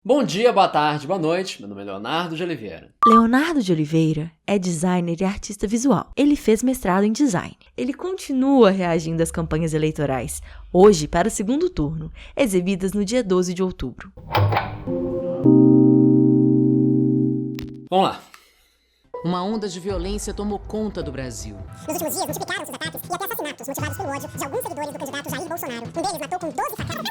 Bom dia, boa tarde, boa noite. Meu nome é Leonardo de Oliveira. Leonardo de Oliveira é designer e artista visual. Ele fez mestrado em design. Ele continua reagindo às campanhas eleitorais, hoje para o segundo turno, exibidas no dia 12 de outubro. Vamos lá. Uma onda de violência tomou conta do Brasil. Nos últimos dias, multiplicaram-se os ataques e até assassinatos motivados pelo ódio de alguns seguidores do candidato Jair Bolsonaro. Um deles matou com 12 facadas.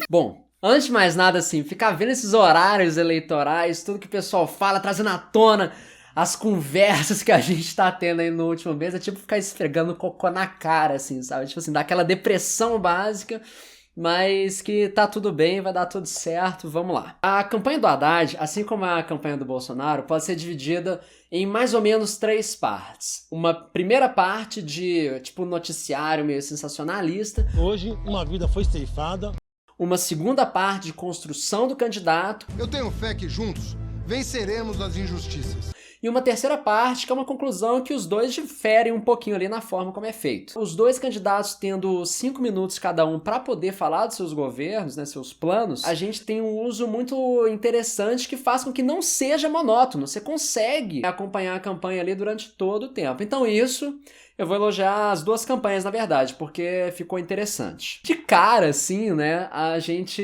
Bom, antes de mais nada, assim, ficar vendo esses horários eleitorais, tudo que o pessoal fala, trazendo à tona as conversas que a gente tá tendo aí no último mês, é tipo ficar esfregando cocô na cara, assim, sabe? Tipo assim, dá aquela depressão básica, mas que tá tudo bem, vai dar tudo certo, vamos lá. A campanha do Haddad, assim como a campanha do Bolsonaro, pode ser dividida em mais ou menos 3 partes. Uma primeira parte de, tipo, noticiário meio sensacionalista. Hoje, uma vida foi ceifada. Uma segunda parte de construção do candidato. Eu tenho fé que juntos venceremos as injustiças. E uma terceira parte, que é uma conclusão que os dois diferem um pouquinho ali na forma como é feito. Os dois candidatos tendo 5 minutos cada um para poder falar dos seus governos, né, seus planos, a gente tem um uso muito interessante que faz com que não seja monótono. Você consegue acompanhar a campanha ali durante todo o tempo. Então isso, eu vou elogiar as duas campanhas, na verdade, porque ficou interessante. De cara, assim, né, a gente,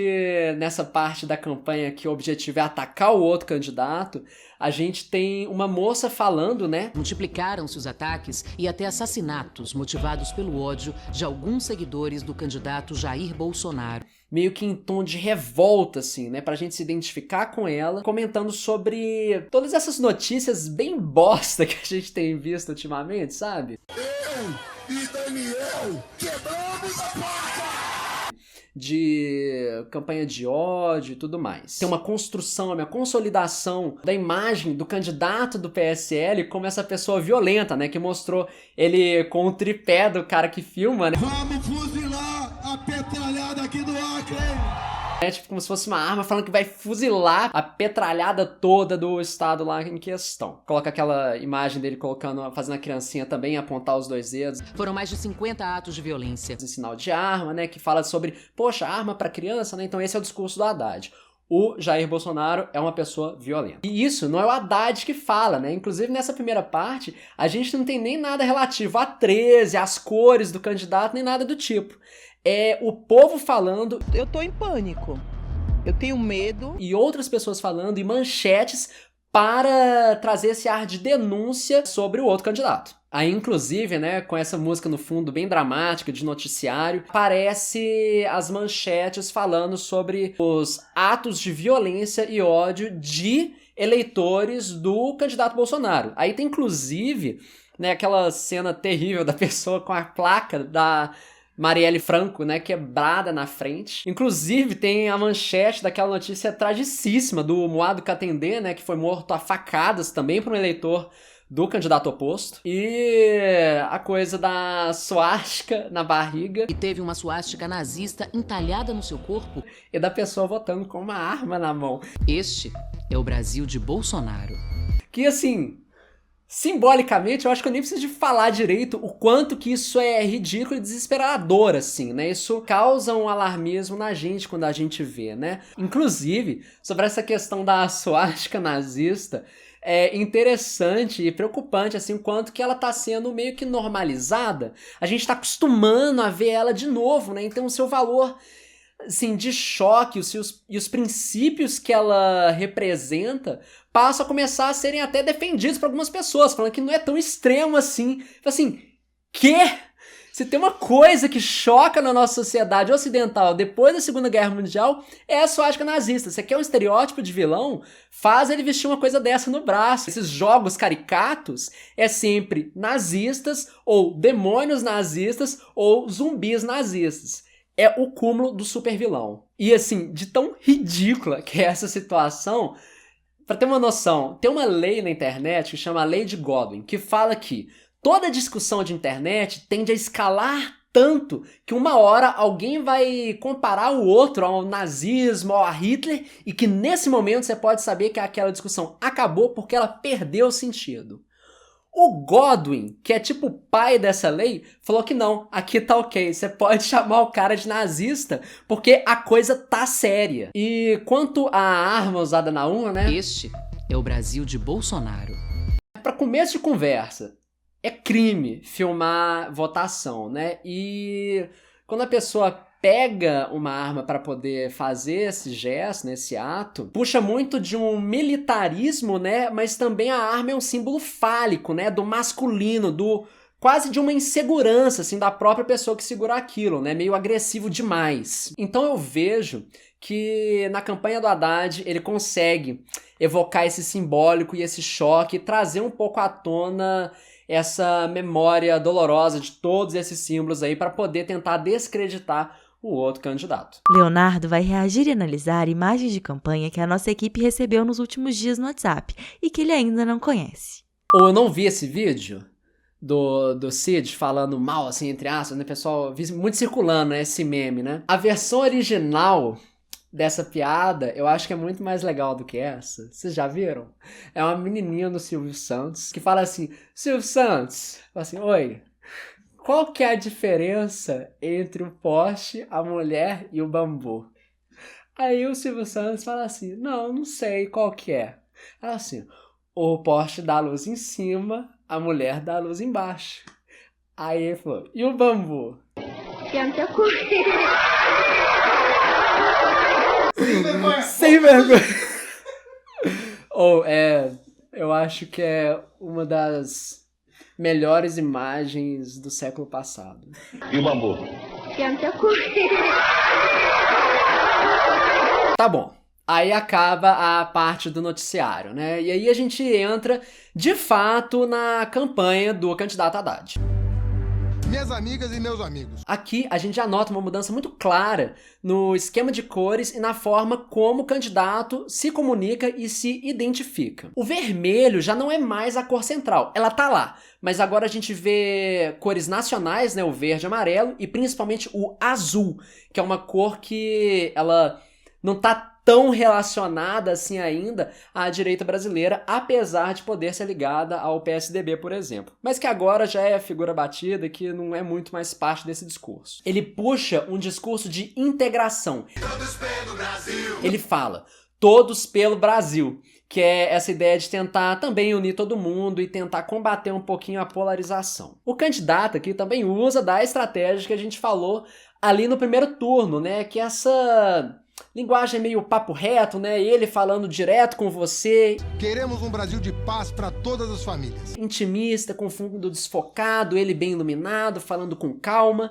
nessa parte da campanha que o objetivo é atacar o outro candidato, a gente tem uma moça falando, né? Multiplicaram-se os ataques e até assassinatos motivados pelo ódio de alguns seguidores do candidato Jair Bolsonaro. Meio que em tom de revolta, assim, né? Pra gente se identificar com ela, comentando sobre todas essas notícias bem bosta que a gente tem visto ultimamente, sabe? Eu e Daniel quebramos a porta! De campanha de ódio e tudo mais. Tem uma construção, uma consolidação da imagem do candidato do PSL como essa pessoa violenta, né? Que mostrou ele com o tripé do cara que filma, né? Vamos fuzilar a petralhada aqui do Acre! É tipo como se fosse uma arma falando que vai fuzilar a petralhada toda do estado lá em questão. Coloca aquela imagem dele fazendo a criancinha também apontar os 2 dedos. Foram mais de 50 atos de violência. Em sinal de arma, né? Que fala sobre, poxa, arma pra criança, né? Então esse é o discurso do Haddad. O Jair Bolsonaro é uma pessoa violenta. E isso não é o Haddad que fala, né? Inclusive, nessa primeira parte, a gente não tem nem nada relativo a 13, às cores do candidato, nem nada do tipo. É o povo falando. Eu tô em pânico. Eu tenho medo. E outras pessoas falando e manchetes para trazer esse ar de denúncia sobre o outro candidato. Aí, inclusive, né, com essa música no fundo bem dramática, de noticiário, aparece as manchetes falando sobre os atos de violência e ódio de eleitores do candidato Bolsonaro. Aí tem, inclusive, né, aquela cena terrível da pessoa com a placa da Marielle Franco, né, quebrada na frente. Inclusive, tem a manchete daquela notícia tragicíssima do Moado Katendê, né, que foi morto a facadas também por um eleitor do candidato oposto. E a coisa da suástica na barriga. E teve uma suástica nazista entalhada no seu corpo. E da pessoa votando com uma arma na mão. Este é o Brasil de Bolsonaro. Que, assim, simbolicamente, eu acho que eu nem preciso de falar direito o quanto que isso é ridículo e desesperador, assim, né? Isso causa um alarmismo na gente quando a gente vê, né? Inclusive, sobre essa questão da suástica nazista, é interessante e preocupante, assim, o quanto que ela tá sendo meio que normalizada. A gente tá acostumando a ver ela de novo, né? Então o seu valor, assim, de choque, os princípios que ela representa passam a começar a serem até defendidos por algumas pessoas, falando que não é tão extremo assim. Assim, quê? Se tem uma coisa que choca na nossa sociedade ocidental depois da Segunda Guerra Mundial, é a suástica nazista. Você quer um estereótipo de vilão? Faz ele vestir uma coisa dessa no braço. Esses jogos caricatos é sempre nazistas, ou demônios nazistas, ou zumbis nazistas. É o cúmulo do super vilão. E assim, de tão ridícula que é essa situação, pra ter uma noção, tem uma lei na internet que chama Lei de Godwin, que fala que toda discussão de internet tende a escalar tanto que uma hora alguém vai comparar o outro ao nazismo, ao a Hitler, e que nesse momento você pode saber que aquela discussão acabou porque ela perdeu o sentido. O Godwin, que é tipo o pai dessa lei, falou que não, aqui tá ok, você pode chamar o cara de nazista, porque a coisa tá séria. E quanto à arma usada na urna, né? Este é o Brasil de Bolsonaro. Para começo de conversa, é crime filmar votação, né? E quando a pessoa pega uma arma para poder fazer esse gesto, né, esse ato, puxa muito de um militarismo, né? Mas também a arma é um símbolo fálico, né? Do masculino, do quase de uma insegurança, assim, da própria pessoa que segura aquilo, né? Meio agressivo demais. Então eu vejo que na campanha do Haddad ele consegue evocar esse simbólico e esse choque, trazer um pouco à tona essa memória dolorosa de todos esses símbolos aí para poder tentar descreditar o outro candidato. Leonardo vai reagir e analisar imagens de campanha que a nossa equipe recebeu nos últimos dias no WhatsApp e que ele ainda não conhece. Ou eu não vi esse vídeo do Cid falando mal, assim, entre aspas, né, pessoal? Vi muito circulando, né, esse meme, né? A versão original dessa piada, eu acho que é muito mais legal do que essa. Vocês já viram? É uma menininha do Silvio Santos que fala assim, Silvio Santos, fala assim, oi, qual que é a diferença entre o poste, a mulher e o bambu? Aí o Silvio Santos fala assim, não sei qual que é. Ela assim, o poste dá luz em cima, a mulher dá luz embaixo. Aí ele falou, e o bambu? Sem vergonha. Eu acho que é uma das melhores imagens do século passado. E o bambu? Tá bom. Aí acaba a parte do noticiário, né? E aí a gente entra, de fato, na campanha do candidato Haddad. Minhas amigas e meus amigos. Aqui a gente já nota uma mudança muito clara no esquema de cores e na forma como o candidato se comunica e se identifica. O vermelho já não é mais a cor central, ela tá lá, mas agora a gente vê cores nacionais, né, o verde e amarelo, e principalmente o azul, que é uma cor que ela não tá tão relacionada assim ainda à direita brasileira, apesar de poder ser ligada ao PSDB, por exemplo. Mas que agora já é figura batida, que não é muito mais parte desse discurso. Ele puxa um discurso de integração. Todos pelo Brasil! Ele fala, todos pelo Brasil, que é essa ideia de tentar também unir todo mundo e tentar combater um pouquinho a polarização. O candidato aqui também usa da estratégia que a gente falou ali no primeiro turno, né, que é essa linguagem meio papo reto, né? Ele falando direto com você. Queremos um Brasil de paz para todas as famílias. Intimista, com fundo desfocado, ele bem iluminado, falando com calma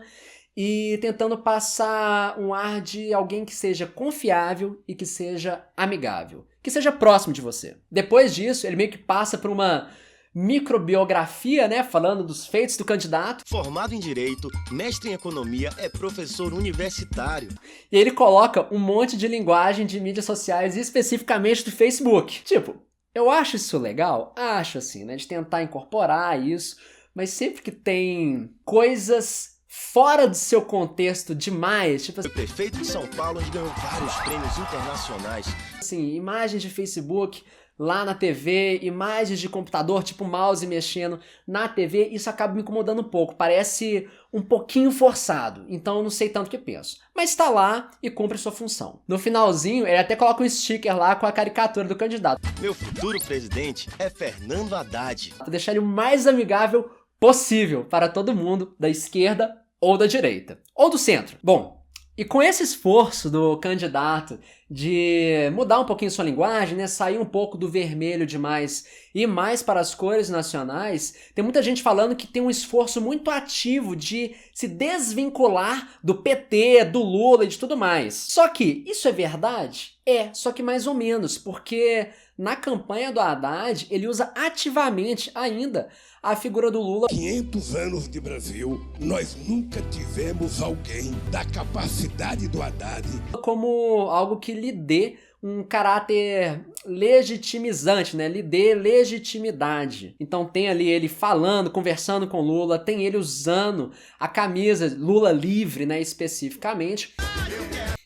e tentando passar um ar de alguém que seja confiável e que seja amigável, que seja próximo de você. Depois disso, ele meio que passa por uma microbiografia, né, falando dos feitos do candidato. Formado em Direito, mestre em Economia, é professor universitário. E ele coloca um monte de linguagem de mídias sociais, especificamente do Facebook. Tipo, eu acho isso legal? Acho, assim, né, de tentar incorporar isso, mas sempre que tem coisas fora do seu contexto demais, tipo assim... O prefeito de São Paulo, onde ganhou vários prêmios internacionais. Assim, imagens de Facebook lá na TV, imagens de computador, tipo mouse mexendo na TV, isso acaba me incomodando um pouco, parece um pouquinho forçado, então eu não sei tanto o que penso. Mas tá lá e cumpre sua função. No finalzinho, ele até coloca um sticker lá com a caricatura do candidato. Meu futuro presidente é Fernando Haddad. Pra deixar ele o mais amigável possível para todo mundo, da esquerda ou da direita, ou do centro. Bom, e com esse esforço do candidato de mudar um pouquinho sua linguagem, né, sair um pouco do vermelho demais e mais para as cores nacionais, tem muita gente falando que tem um esforço muito ativo de se desvincular do PT, do Lula e de tudo mais. Só que isso é verdade? Só que mais ou menos, porque na campanha do Haddad ele usa ativamente ainda a figura do Lula. 500 anos de Brasil, nós nunca tivemos alguém da capacidade do Haddad como algo que lhe dê um caráter legitimizante, né? Lhe dê legitimidade. Então tem ali ele falando, conversando com Lula, tem ele usando a camisa Lula livre, né? Especificamente.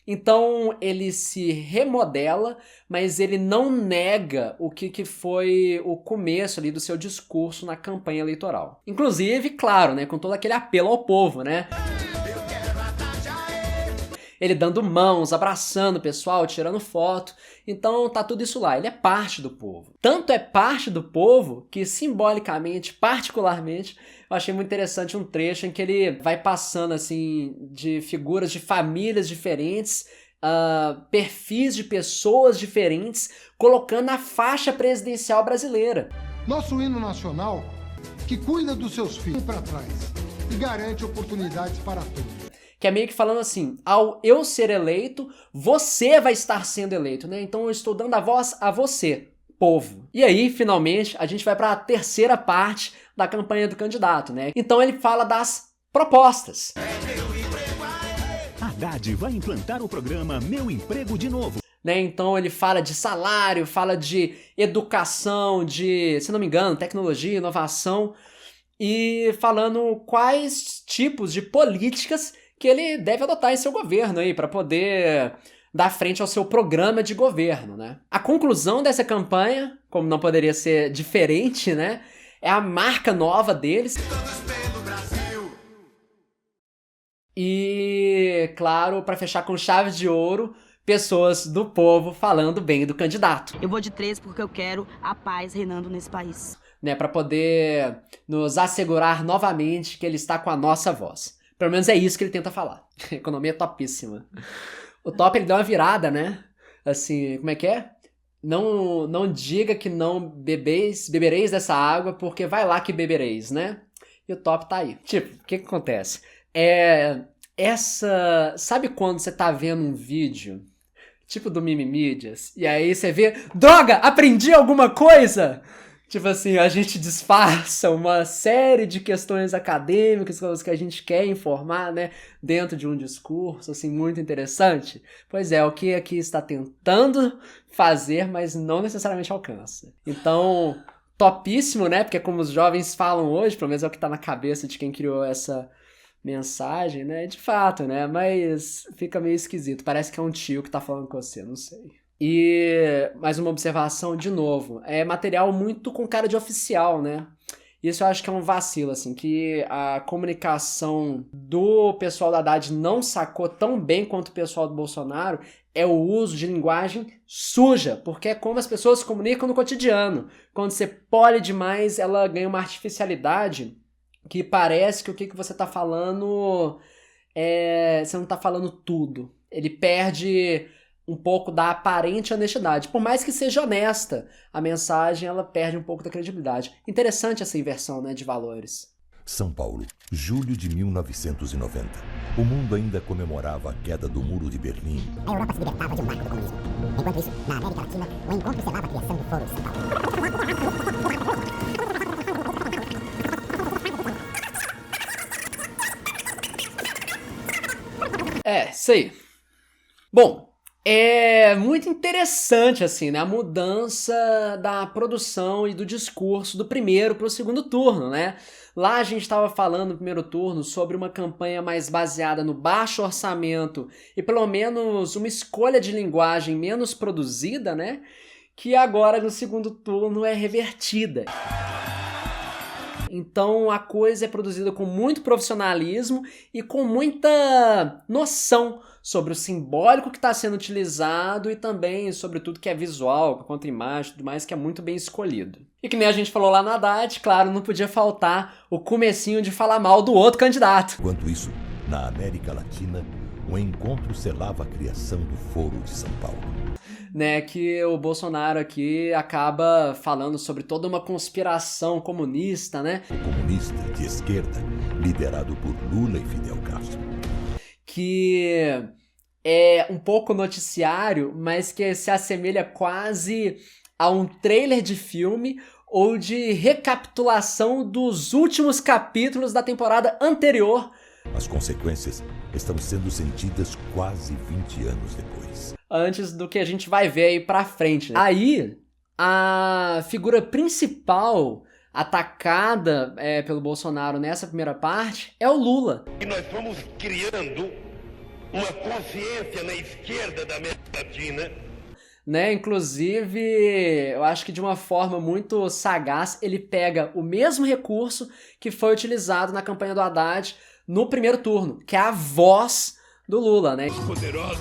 Então ele se remodela, mas ele não nega o que foi o começo ali do seu discurso na campanha eleitoral. Inclusive, claro, né, com todo aquele apelo ao povo, né? Ele dando mãos, abraçando o pessoal, tirando foto. Então tá tudo isso lá, ele é parte do povo. Tanto é parte do povo que simbolicamente, particularmente, eu achei muito interessante um trecho em que ele vai passando assim de figuras de famílias diferentes, perfis de pessoas diferentes, colocando na faixa presidencial brasileira. Nosso hino nacional, que cuida dos seus filhos para trás e garante oportunidades para todos. Que é meio que falando assim, ao eu ser eleito, você vai estar sendo eleito, né? Então eu estou dando a voz a você, povo. E aí, finalmente, a gente vai para a terceira parte da campanha do candidato, né? Então ele fala das propostas. Haddad vai implantar o programa Meu Emprego de Novo. Né? Então ele fala de salário, fala de educação, de, se não me engano, tecnologia, inovação, e falando quais tipos de políticas que ele deve adotar em seu governo aí para poder dar frente ao seu programa de governo, né? A conclusão dessa campanha, como não poderia ser diferente, né, é a marca nova deles. E, claro, para fechar com chave de ouro, pessoas do povo falando bem do candidato. Eu vou de 3 porque eu quero a paz reinando nesse país. Né, para poder nos assegurar novamente que ele está com a nossa voz. Pelo menos é isso que ele tenta falar. Economia topíssima. O Top, ele deu uma virada, né? Assim, como é que é? Não diga que não bebereis dessa água, porque vai lá que bebereis, né? E o Top tá aí. Tipo, o que acontece? Sabe quando você tá vendo um vídeo, tipo do Mimimídias, e aí você vê, droga, aprendi alguma coisa? Tipo assim, a gente disfarça uma série de questões acadêmicas, coisas que a gente quer informar, né, dentro de um discurso, assim, muito interessante. Pois é, o que aqui está tentando fazer, mas não necessariamente alcança. Então, topíssimo, né, porque como os jovens falam hoje, pelo menos é o que está na cabeça de quem criou essa mensagem, né, de fato, né, mas fica meio esquisito, parece que é um tio que tá falando com você, não sei. E mais uma observação de novo, é material muito com cara de oficial, né? Isso eu acho que é um vacilo, assim, que a comunicação do pessoal da Haddad não sacou tão bem quanto o pessoal do Bolsonaro é o uso de linguagem suja, porque é como as pessoas se comunicam no cotidiano. Quando você pole demais, ela ganha uma artificialidade que parece que o que você tá falando você não tá falando tudo. Ele perde um pouco da aparente honestidade. Por mais que seja honesta, a mensagem ela perde um pouco da credibilidade. Interessante essa inversão, né, de valores. São Paulo, julho de 1990. O mundo ainda comemorava a queda do Muro de Berlim. A Europa se libertava de um marco do comunismo. Enquanto isso, na América Latina, o encontro selava a criação do Foro de São Paulo. Isso aí. Bom, é muito interessante, assim, né, a mudança da produção e do discurso do primeiro para o segundo turno, né? Lá a gente estava falando no primeiro turno sobre uma campanha mais baseada no baixo orçamento e pelo menos uma escolha de linguagem menos produzida, né? Que agora no segundo turno é revertida. Então a coisa é produzida com muito profissionalismo e com muita noção sobre o simbólico que está sendo utilizado e também sobre tudo que é visual, quanto imagem e tudo mais, que é muito bem escolhido. E que nem a gente falou lá na Haddad, claro, não podia faltar o comecinho de falar mal do outro candidato. Enquanto isso, na América Latina, o encontro selava a criação do Foro de São Paulo. Né, que o Bolsonaro aqui acaba falando sobre toda uma conspiração comunista, né? Comunista de esquerda, liderado por Lula e Fidel Castro. Que é um pouco noticiário, mas que se assemelha quase a um trailer de filme ou de recapitulação dos últimos capítulos da temporada anterior. As consequências estão sendo sentidas quase 20 anos depois. Antes do que a gente vai ver aí pra frente, né? Aí, a figura principal atacada pelo Bolsonaro nessa primeira parte é o Lula. E nós fomos criando uma consciência na esquerda da América Latina. Né? Inclusive, eu acho que de uma forma muito sagaz, ele pega o mesmo recurso que foi utilizado na campanha do Haddad no primeiro turno, que é a voz do Lula, né? Os poderosos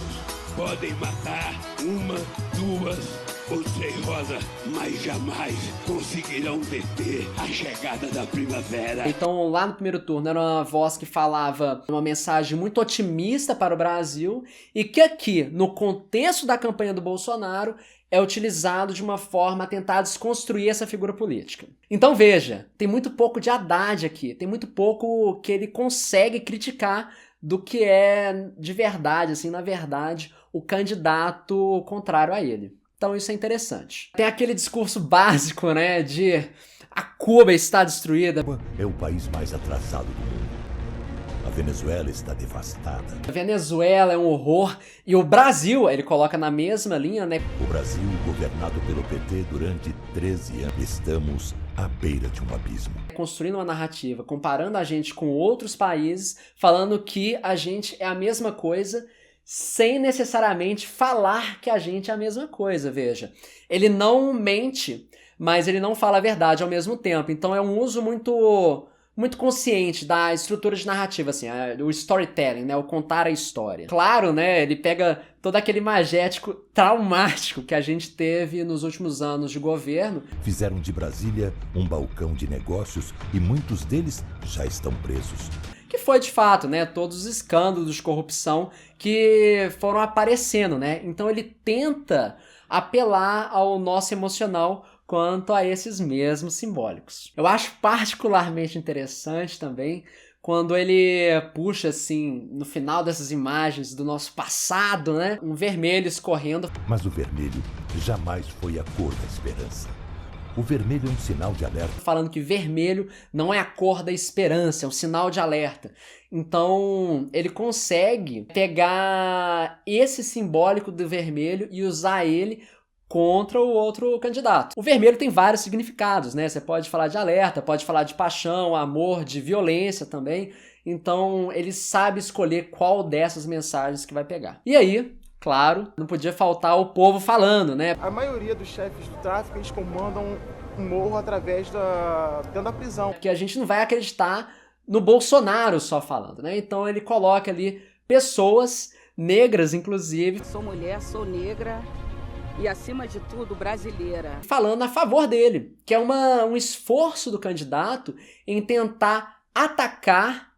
podem matar uma, duas ou três rosas, mas jamais conseguirão deter a chegada da primavera. Então, lá no primeiro turno, era uma voz que falava uma mensagem muito otimista para o Brasil e que aqui, no contexto da campanha do Bolsonaro, é utilizado de uma forma a tentar desconstruir essa figura política. Então veja, tem muito pouco de Haddad aqui, tem muito pouco que ele consegue criticar do que é de verdade, assim, na verdade, o candidato contrário a ele. Então isso é interessante. Tem aquele discurso básico, né, de a Cuba está destruída. É o país mais atrasado do mundo. A Venezuela está devastada. A Venezuela é um horror. E o Brasil, ele coloca na mesma linha, né? O Brasil, governado pelo PT durante 13 anos, estamos à beira de um abismo. Construindo uma narrativa, comparando a gente com outros países, falando que a gente é a mesma coisa, sem necessariamente falar que a gente é a mesma coisa, veja. Ele não mente, mas ele não fala a verdade ao mesmo tempo. Então é um uso muito consciente da estrutura de narrativa, assim, o storytelling, né, o contar a história. Claro, né, ele pega todo aquele imagético traumático que a gente teve nos últimos anos de governo. Fizeram de Brasília um balcão de negócios e muitos deles já estão presos. Que foi, de fato, né, todos os escândalos de corrupção que foram aparecendo, né? Então ele tenta apelar ao nosso emocional quanto a esses mesmos simbólicos. Eu acho particularmente interessante também quando ele puxa, assim, no final dessas imagens do nosso passado, né, um vermelho escorrendo. Mas o vermelho jamais foi a cor da esperança. O vermelho é um sinal de alerta. Falando que vermelho não é a cor da esperança, é um sinal de alerta. Então, ele consegue pegar esse simbólico do vermelho e usar ele contra o outro candidato. O vermelho tem vários significados, né? Você pode falar de alerta, pode falar de paixão, amor, de violência também. Então, ele sabe escolher qual dessas mensagens que vai pegar. E aí, claro, não podia faltar o povo falando, né? A maioria dos chefes do tráfico, eles comandam um morro através dentro da prisão. Porque a gente não vai acreditar no Bolsonaro só falando, né? Então ele coloca ali pessoas negras, inclusive. Sou mulher, sou negra e, acima de tudo, brasileira. Falando a favor dele, que é um esforço do candidato em tentar atacar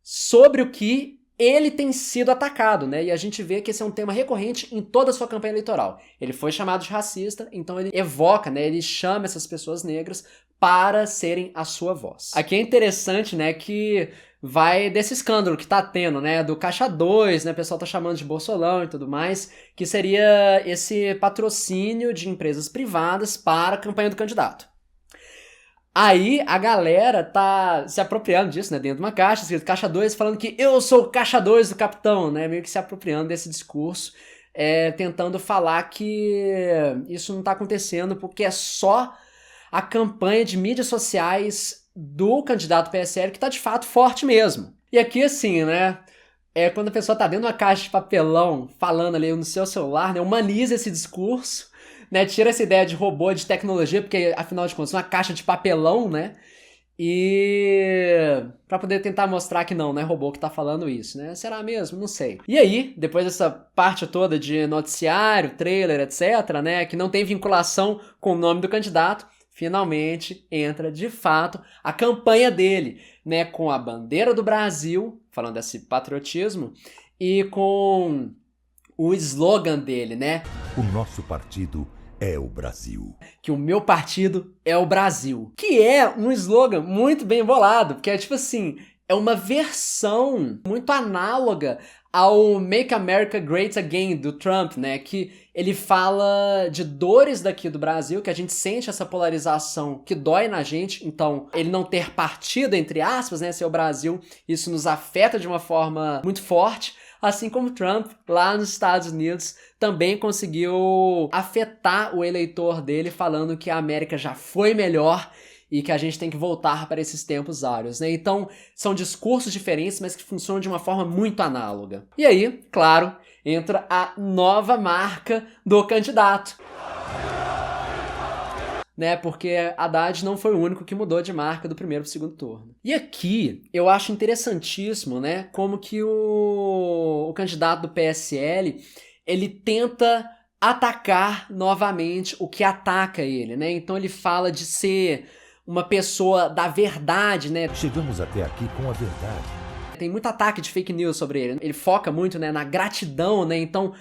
sobre o que ele tem sido atacado, né? E a gente vê que esse é um tema recorrente em toda a sua campanha eleitoral. Ele foi chamado de racista, então ele evoca, né? Ele chama essas pessoas negras para serem a sua voz. Aqui é interessante, né, que vai desse escândalo que tá tendo, né, do Caixa 2, né, o pessoal tá chamando de Bolsolão e tudo mais, que seria esse patrocínio de empresas privadas para a campanha do candidato. Aí a galera tá se apropriando disso, né, dentro de uma caixa, escrito Caixa 2, falando que eu sou o Caixa 2 do capitão, né, meio que se apropriando desse discurso, tentando falar que isso não tá acontecendo porque é só a campanha de mídias sociais do candidato PSL que tá de fato forte mesmo. E aqui assim, né, quando a pessoa tá dentro de uma caixa de papelão falando ali no seu celular, né, humaniza esse discurso, né, tira essa ideia de robô, de tecnologia, porque afinal de contas é uma caixa de papelão, né, e pra poder tentar mostrar que não é robô que tá falando isso, né, será mesmo? Não sei. E aí, depois dessa parte toda de noticiário, trailer, etc, né, que não tem vinculação com o nome do candidato, finalmente entra de fato a campanha dele, né, com a bandeira do Brasil, falando desse patriotismo, e com o slogan dele, né? O nosso partido é o Brasil. Que o meu partido é o Brasil. Que é um slogan muito bem bolado, porque é tipo assim, é uma versão muito análoga ao Make America Great Again, do Trump, né, que ele fala de dores daqui do Brasil, que a gente sente essa polarização que dói na gente, então ele não ter partido, entre aspas, né, ser o Brasil, isso nos afeta de uma forma muito forte, assim como Trump, lá nos Estados Unidos, também conseguiu afetar o eleitor dele, falando que a América já foi melhor e que a gente tem que voltar para esses tempos áureos, né? Então, são discursos diferentes, mas que funcionam de uma forma muito análoga. E aí, claro, entra a nova marca do candidato. Né, porque Haddad não foi o único que mudou de marca do primeiro para o segundo turno. E aqui eu acho interessantíssimo, né, como que o candidato do PSL, ele tenta atacar novamente o que ataca ele, né? Então ele fala de ser uma pessoa da verdade, né? Chegamos até aqui com a verdade. Tem muito ataque de fake news sobre ele. Ele foca muito, né, na gratidão, né? Então,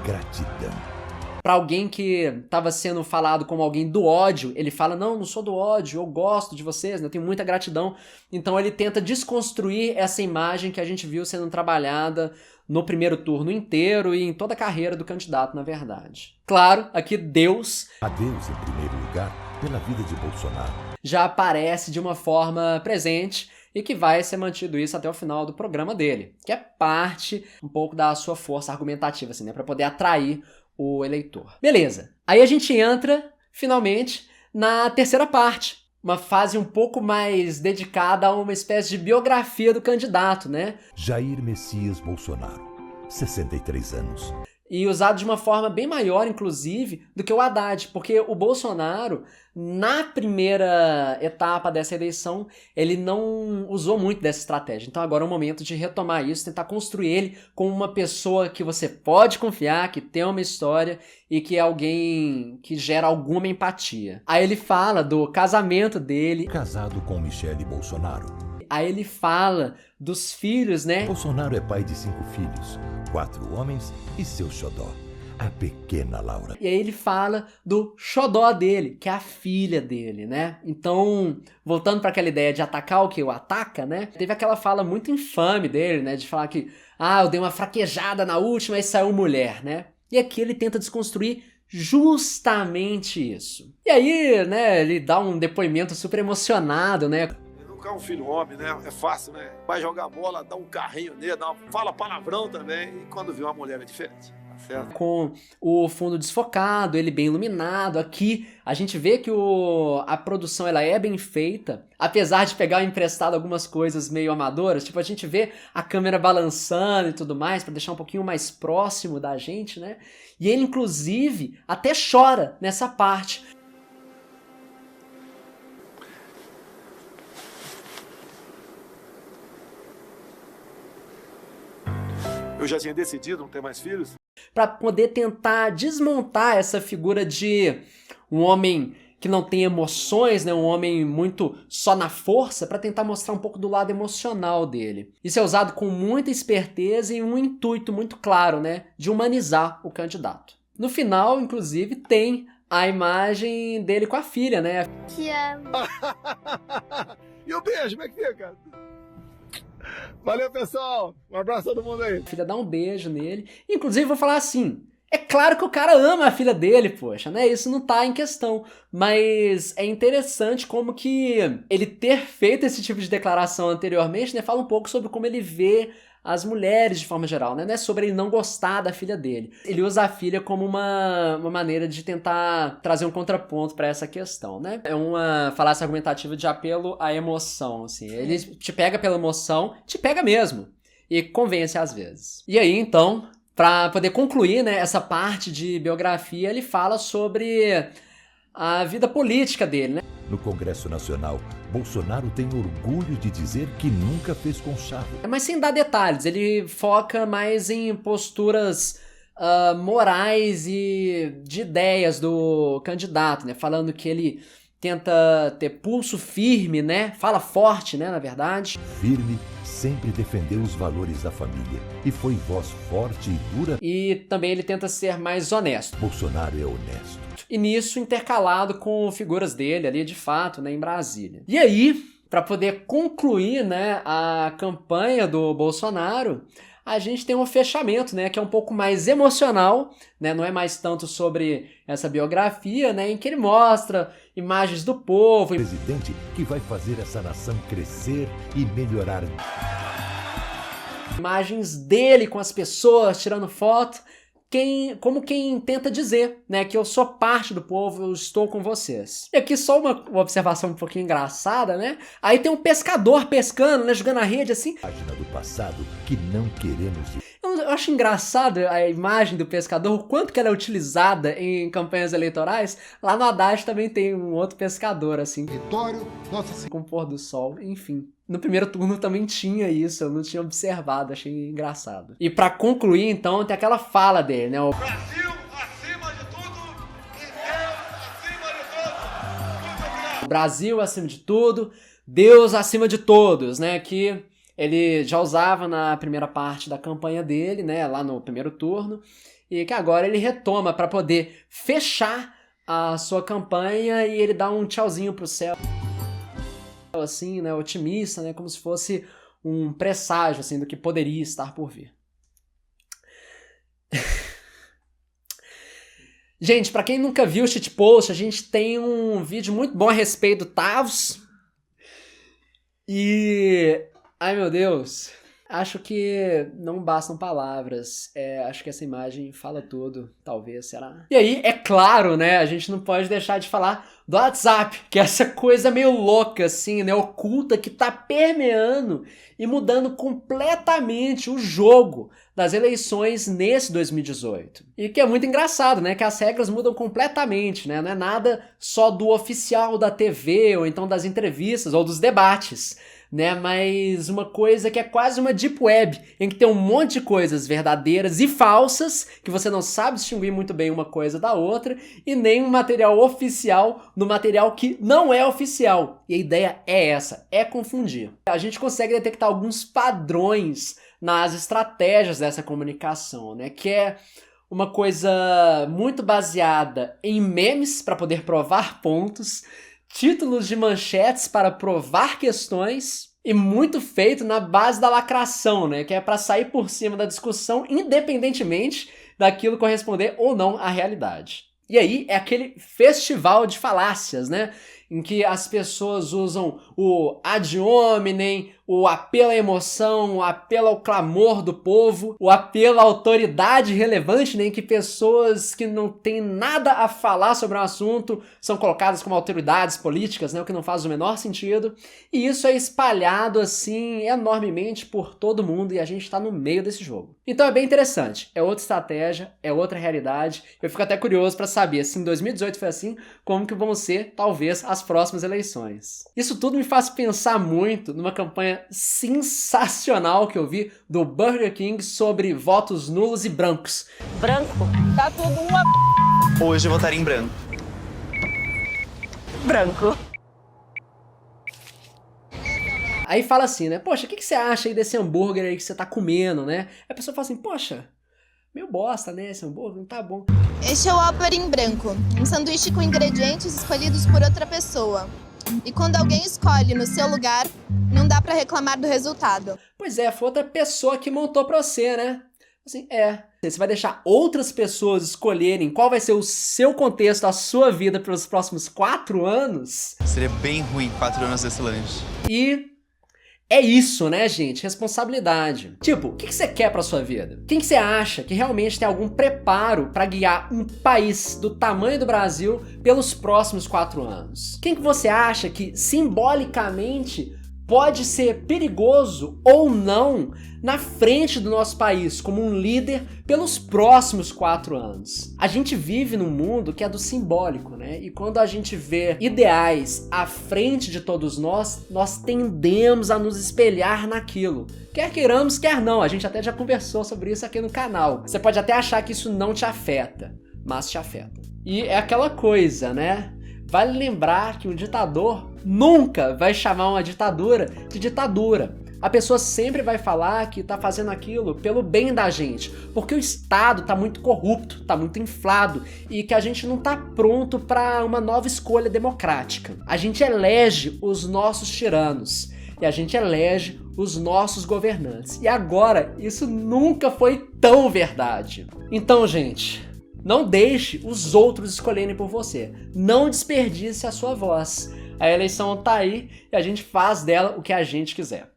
gratidão. Para alguém que estava sendo falado como alguém do ódio, ele fala, não sou do ódio, eu gosto de vocês, né? Eu tenho muita gratidão. Então ele tenta desconstruir essa imagem que a gente viu sendo trabalhada no primeiro turno inteiro e em toda a carreira do candidato, na verdade. Claro, aqui Deus... A Deus, em primeiro lugar, pela vida de Bolsonaro. Já aparece de uma forma presente e que vai ser mantido isso até o final do programa dele, que é parte um pouco da sua força argumentativa, assim, né? Para poder atrair o eleitor. Beleza. Aí a gente entra, finalmente, na terceira parte. Uma fase um pouco mais dedicada a uma espécie de biografia do candidato, né? Jair Messias Bolsonaro, 63 anos. E usado de uma forma bem maior, inclusive, do que o Haddad, porque o Bolsonaro, na primeira etapa dessa eleição, ele não usou muito dessa estratégia. Então agora é o momento de retomar isso, tentar construir ele como uma pessoa que você pode confiar, que tem uma história e que é alguém que gera alguma empatia. Aí ele fala do casamento dele. Casado com Michele Bolsonaro. Aí ele fala dos filhos, né? Bolsonaro é pai de 5 filhos, 4 homens e seu xodó, a pequena Laura. E aí ele fala do xodó dele, que é a filha dele, né? Então, voltando para aquela ideia de atacar o que o ataca, né? Teve aquela fala muito infame dele, né? De falar que, eu dei uma fraquejada na última e saiu mulher, né? E aqui ele tenta desconstruir justamente isso. E aí, né, ele dá um depoimento super emocionado, né? É um filho homem, né? É fácil, né? Vai jogar bola, dá um carrinho nele, fala palavrão também, e quando vê uma mulher é diferente. Tá certo? Com o fundo desfocado, ele bem iluminado. Aqui a gente vê que a produção ela é bem feita, apesar de pegar emprestado algumas coisas meio amadoras. Tipo, a gente vê a câmera balançando e tudo mais, para deixar um pouquinho mais próximo da gente, né? E ele, inclusive, até chora nessa parte. Eu já tinha decidido não ter mais filhos. Para poder tentar desmontar essa figura de um homem que não tem emoções, né? Um homem muito só na força, para tentar mostrar um pouco do lado emocional dele. Isso é usado com muita esperteza e um intuito muito claro, né? De humanizar o candidato. No final, inclusive, tem a imagem dele com a filha, né? Te amo. E o beijo, como é que fica? Valeu, pessoal. Um abraço a todo mundo aí. A filha dá um beijo nele. Inclusive, vou falar assim, é claro que o cara ama a filha dele, poxa, né? Isso não tá em questão. Mas é interessante como que ele ter feito esse tipo de declaração anteriormente, né? Fala um pouco sobre como ele vê as mulheres de forma geral, né? Não é sobre ele não gostar da filha dele. Ele usa a filha como uma maneira de tentar trazer um contraponto para essa questão, né? É uma falácia argumentativa de apelo à emoção, assim. Ele te pega pela emoção, te pega mesmo. E convence às vezes. E aí, então, para poder concluir, né, essa parte de biografia, ele fala sobre a vida política dele, né? No Congresso Nacional, Bolsonaro tem orgulho de dizer que nunca fez conchavo. Mas sem dar detalhes, ele foca mais em posturas morais e de ideias do candidato, né? Falando que ele tenta ter pulso firme, né? Fala forte, né? Na verdade. Firme, sempre defendeu os valores da família e foi voz forte e dura. E também ele tenta ser mais honesto. Bolsonaro é honesto. E nisso intercalado com figuras dele ali, de fato, né, em Brasília. E aí, para poder concluir, né, a campanha do Bolsonaro, a gente tem um fechamento, né, que é um pouco mais emocional, né, não é mais tanto sobre essa biografia, né, em que ele mostra imagens do povo. O presidente que vai fazer essa nação crescer e melhorar. Imagens dele com as pessoas tirando foto. como quem tenta dizer, né, que eu sou parte do povo, eu estou com vocês. E aqui só uma observação um pouquinho engraçada, né? Aí tem um pescador pescando, né, jogando a rede assim. Página do passado que não queremos. Eu acho engraçado a imagem do pescador, o quanto que ela é utilizada em campanhas eleitorais. Lá no Haddad também tem um outro pescador, assim. Vitório, nossa... Com o pôr do sol, enfim. No primeiro turno também tinha isso, eu não tinha observado, achei engraçado. E pra concluir, então, tem aquela fala dele, né? Brasil acima de tudo e Deus acima de todos. O Brasil acima de tudo, Deus acima de todos, né? Que ele já usava na primeira parte da campanha dele, né? Lá no primeiro turno. E que agora ele retoma pra poder fechar a sua campanha e ele dá um tchauzinho pro céu. Assim, né, otimista, né, como se fosse um presságio, assim, do que poderia estar por vir. Gente, pra quem nunca viu o shitpost, a gente tem um vídeo muito bom a respeito do Taos. E... ai, meu Deus... acho que não bastam palavras, acho que essa imagem fala tudo, talvez, será? E aí, é claro, né, a gente não pode deixar de falar do WhatsApp, que é essa coisa meio louca, assim, né, oculta, que tá permeando e mudando completamente o jogo das eleições nesse 2018. E que é muito engraçado, né, que as regras mudam completamente, né, não é nada só do oficial da TV, ou então das entrevistas, ou dos debates, né, mas uma coisa que é quase uma deep web, em que tem um monte de coisas verdadeiras e falsas, que você não sabe distinguir muito bem uma coisa da outra, e nem um material oficial no material que não é oficial. E a ideia é essa, é confundir. A gente consegue detectar alguns padrões nas estratégias dessa comunicação, né, que é uma coisa muito baseada em memes para poder provar pontos, títulos de manchetes para provar questões e muito feito na base da lacração, né? Que é para sair por cima da discussão independentemente daquilo corresponder ou não à realidade. E aí é aquele festival de falácias, né? Em que as pessoas usam o ad hominem, o apelo à emoção, o apelo ao clamor do povo, o apelo à autoridade relevante, né, em que pessoas que não têm nada a falar sobre um assunto são colocadas como autoridades políticas, né, o que não faz o menor sentido. E isso é espalhado, assim, enormemente por todo mundo e a gente tá no meio desse jogo. Então é bem interessante, é outra estratégia, é outra realidade. Eu fico até curioso para saber se em 2018 foi assim, como que vão ser, talvez, as próximas eleições. Isso tudo me faz pensar muito numa campanha sensacional que eu vi do Burger King sobre votos nulos e brancos. Branco? Tá tudo uma... Hoje eu votaria em branco. Branco. Aí fala assim, né? Poxa, o que você acha aí desse hambúrguer aí que você tá comendo, né? Aí a pessoa fala assim, poxa, meio bosta, né? Esse hambúrguer não tá bom. Este é o Whopper em branco, um sanduíche com ingredientes escolhidos por outra pessoa. E quando alguém escolhe no seu lugar, não dá pra reclamar do resultado. Pois é, foi outra pessoa que montou pra você, né? Assim, você vai deixar outras pessoas escolherem qual vai ser o seu contexto, a sua vida pelos próximos 4 anos? Seria bem ruim 4 anos desse lanche. E... é isso, né, gente? Responsabilidade. Tipo, o que você quer pra sua vida? Quem que você acha que realmente tem algum preparo pra guiar um país do tamanho do Brasil pelos próximos 4 anos? Quem que você acha que simbolicamente pode ser perigoso ou não na frente do nosso país como um líder pelos próximos 4 anos? A gente vive num mundo que é do simbólico, né? E quando a gente vê ideais à frente de todos nós, nós tendemos a nos espelhar naquilo. Quer queiramos, quer não. A gente até já conversou sobre isso aqui no canal. Você pode até achar que isso não te afeta, mas te afeta. E é aquela coisa, né? Vale lembrar que um ditador nunca vai chamar uma ditadura de ditadura. A pessoa sempre vai falar que tá fazendo aquilo pelo bem da gente, porque o Estado tá muito corrupto, tá muito inflado e que a gente não tá pronto para uma nova escolha democrática. A gente elege os nossos tiranos e a gente elege os nossos governantes. E agora, isso nunca foi tão verdade. Então, gente, não deixe os outros escolherem por você. Não desperdice a sua voz. A eleição tá aí e a gente faz dela o que a gente quiser.